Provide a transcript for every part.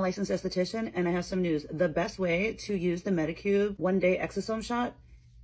licensed esthetician, and I have some news. The best way to use the Medicube one-day exosome shot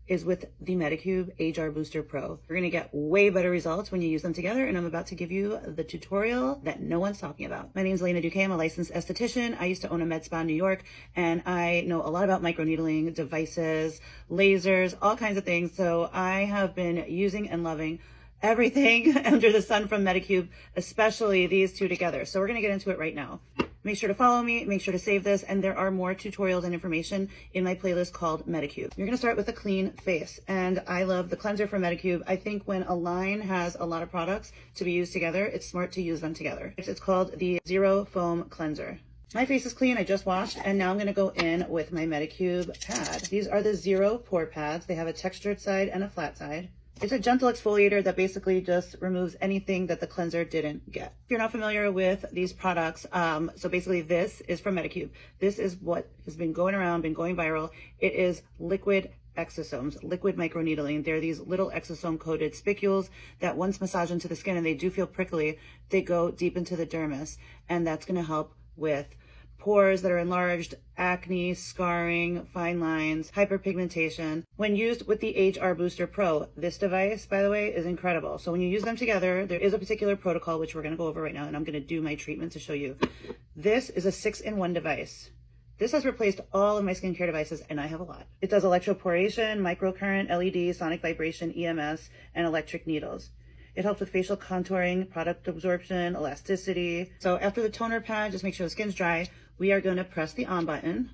is with the Medicube HR Booster Pro. You're gonna get way better results when you use them together, and I'm about to give you the tutorial that no one's talking about. My name is Lena Duquet. I'm a licensed esthetician. I used to own a med spa in New York, and I know a lot about microneedling, devices, lasers, all kinds of things. So I have been using and loving everything under the sun from Medicube, especially these two together. So we're gonna get into it right now. Make sure to follow me, make sure to save this, and there are more tutorials and information in my playlist called Medicube. You're gonna start with a clean face, and I love the cleanser from Medicube. I think when a line has a lot of products to be used together, it's smart to use them together. It's called the Zero Foam Cleanser. My face is clean, I just washed, and now I'm gonna go in with my Medicube pad. These are the Zero Pore Pads. They have a textured side and a flat side. It's a gentle exfoliator that basically just removes anything that the cleanser didn't get. If you're not familiar with these products, so basically this is from Medicube. This is what has been going around, been going viral. It is liquid exosomes, liquid microneedling. They're these little exosome coated spicules that once massage into the skin, and they do feel prickly, they go deep into the dermis, and that's gonna help with pores that are enlarged, acne, scarring, fine lines, hyperpigmentation. When used with the HR Booster Pro, this device, by the way, is incredible. So when you use them together, there is a particular protocol, which we're gonna go over right now, and I'm gonna do my treatment to show you. This is a 6-in-1 device. This has replaced all of my skincare devices, and I have a lot. It does electroporation, microcurrent, LED, sonic vibration, EMS, and electric needles. It helps with facial contouring, product absorption, elasticity. So after the toner pad, just make sure the skin's dry. We are going to press the on button.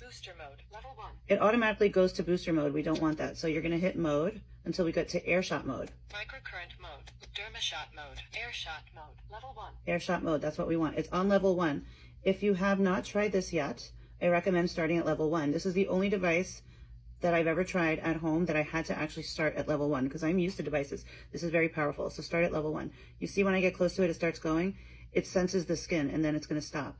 Booster mode, level 1. It automatically goes to booster mode. We don't want that. So you're going to hit mode until we get to air shot mode. Microcurrent mode, dermashot mode, air shot mode, level 1. Air shot mode, that's what we want. It's on level 1. If you have not tried this yet, I recommend starting at level 1. This is the only device that I've ever tried at home that I had to actually start at level 1 because I'm used to devices. This is very powerful. So start at level 1. You see when I get close to it, it starts going. It senses the skin, and then it's going to stop.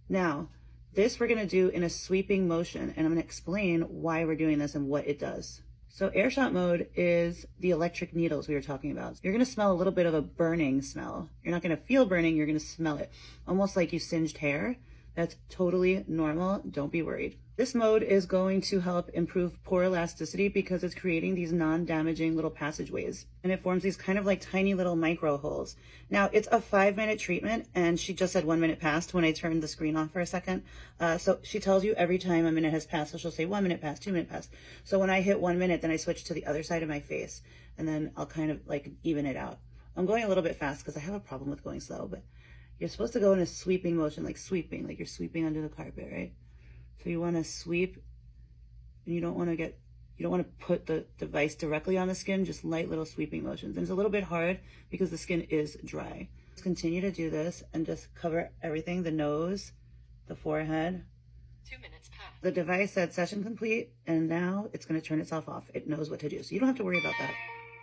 Now, this we're going to do in a sweeping motion, and I'm going to explain why we're doing this and what it does. So air shot mode is the electric needles we were talking about. You're going to smell a little bit of a burning smell. You're not going to feel burning, you're going to smell it. Almost like you singed hair. That's totally normal. Don't be worried. This mode is going to help improve pore elasticity because it's creating these non-damaging little passageways, and it forms these kind of like tiny little micro holes. Now it's a 5-minute treatment, and she just said 1 minute passed when I turned the screen off for a second. So she tells you every time a minute has passed. So she'll say 1 minute passed, 2 minutes passed. So when I hit 1 minute, then I switch to the other side of my face, and then I'll kind of like even it out. I'm going a little bit fast because I have a problem with going slow, but you're supposed to go in a sweeping motion, like sweeping, like you're sweeping under the carpet, right? So you want to sweep, and you don't want to put the device directly on the skin, just light little sweeping motions. And it's a little bit hard because the skin is dry. Just continue to do this and just cover everything, the nose, the forehead. 2 minutes past. The device said session complete, and now it's going to turn itself off. It knows what to do. So you don't have to worry about that.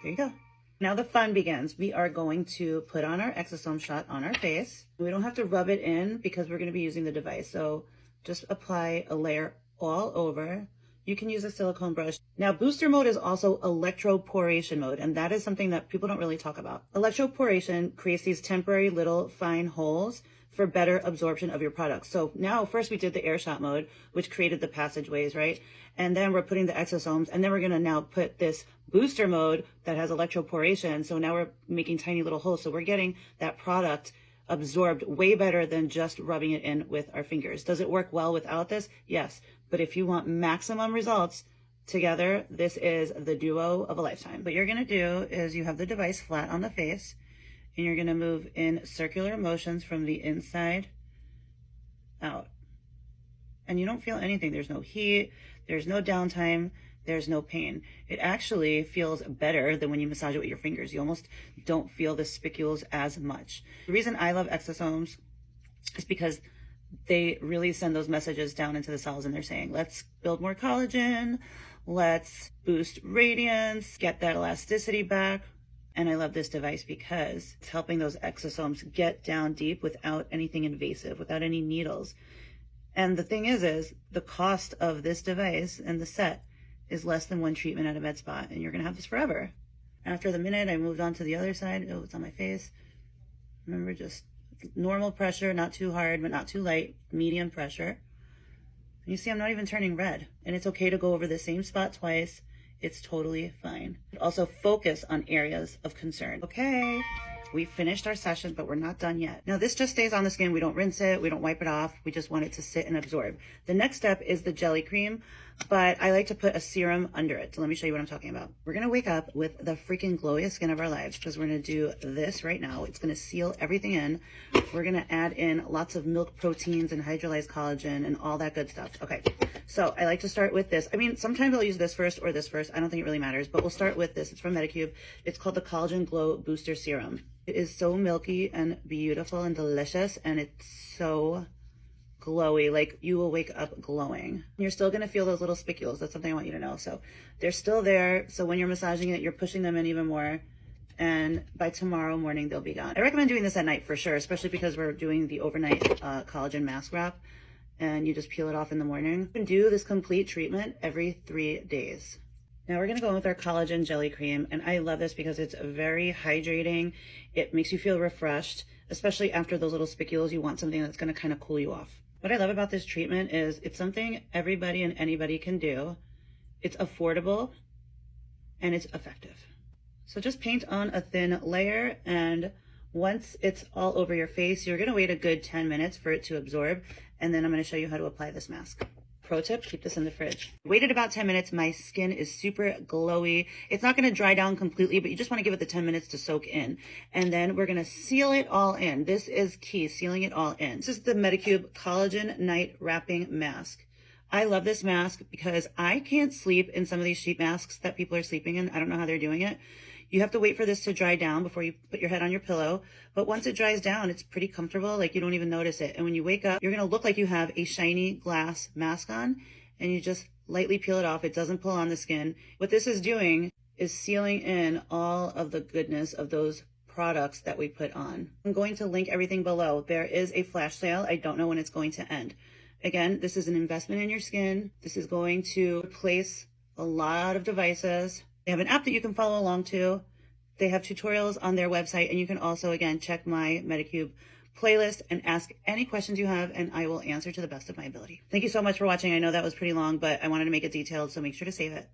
There you go. Now the fun begins. We are going to put on our exosome shot on our face. We don't have to rub it in because we're going to be using the device. So just apply a layer all over. You can use a silicone brush. Now, booster mode is also electroporation mode, and that is something that people don't really talk about. Electroporation creates these temporary little fine holes for better absorption of your products. So now first we did the air shot mode, which created the passageways, right? And then we're putting the exosomes, and then we're gonna now put this booster mode that has electroporation. So now we're making tiny little holes. So we're getting that product absorbed way better than just rubbing it in with our fingers. Does it work well without this? Yes. But if you want maximum results together, this is the duo of a lifetime. What you're gonna do is you have the device flat on the face, and you're gonna move in circular motions from the inside out. And you don't feel anything. There's no heat, there's no downtime, there's no pain. It actually feels better than when you massage it with your fingers. You almost don't feel the spicules as much. The reason I love exosomes is because they really send those messages down into the cells, and they're saying, let's build more collagen, let's boost radiance, get that elasticity back. And I love this device because it's helping those exosomes get down deep without anything invasive, without any needles. And the thing is the cost of this device and the set is less than one treatment at a med spa, and you're gonna have this forever. After the minute, I moved on to the other side. Oh, it's on my face. Remember, just normal pressure, not too hard, but not too light, medium pressure. You see, I'm not even turning red, and it's okay to go over the same spot twice. It's totally fine. Also focus on areas of concern. Okay, we finished our session, but we're not done yet. Now this just stays on the skin. We don't rinse it. We don't wipe it off. We just want it to sit and absorb. The next step is the jelly cream, but I like to put a serum under it. So let me show you what I'm talking about. We're gonna wake up with the freaking glowiest skin of our lives because we're gonna do this right now. It's gonna seal everything in. We're gonna add in lots of milk proteins and hydrolyzed collagen and all that good stuff. Okay, so I like to start with this. I mean, sometimes I'll use this first or this first. I don't think it really matters, but we'll start with this. It's from Medicube. It's called the Collagen Glow Booster Serum. It is so milky and beautiful and delicious, and it's so glowy. Like, you will wake up glowing. You're still going to feel those little spicules. That's something I want you to know. So they're still there. So when you're massaging it, you're pushing them in even more. And by tomorrow morning, they'll be gone. I recommend doing this at night for sure, especially because we're doing the overnight collagen mask wrap, and you just peel it off in the morning. You can do this complete treatment every 3 days. Now we're gonna go in with our collagen jelly cream, and I love this because it's very hydrating. It makes you feel refreshed, especially after those little spicules. You want something that's gonna kind of cool you off. What I love about this treatment is it's something everybody and anybody can do. It's affordable and it's effective. So just paint on a thin layer, and once it's all over your face, you're gonna wait a good 10 minutes for it to absorb, and then I'm gonna show you how to apply this mask. Pro tip, keep this in the fridge. Waited about 10 minutes. My skin is super glowy. It's not gonna dry down completely, but you just wanna give it the 10 minutes to soak in. And then we're gonna seal it all in. This is key, sealing it all in. This is the Medicube Collagen Night Wrapping Mask. I love this mask because I can't sleep in some of these sheet masks that people are sleeping in. I don't know how they're doing it. You have to wait for this to dry down before you put your head on your pillow. But once it dries down, it's pretty comfortable. Like, you don't even notice it. And when you wake up, you're going to look like you have a shiny glass mask on, and you just lightly peel it off. It doesn't pull on the skin. What this is doing is sealing in all of the goodness of those products that we put on. I'm going to link everything below. There is a flash sale. I don't know when it's going to end. Again, this is an investment in your skin. This is going to replace a lot of devices. They have an app that you can follow along to. They have tutorials on their website, and you can also, again, check my Medicube playlist and ask any questions you have, and I will answer to the best of my ability. Thank you so much for watching. I know that was pretty long, but I wanted to make it detailed, so make sure to save it.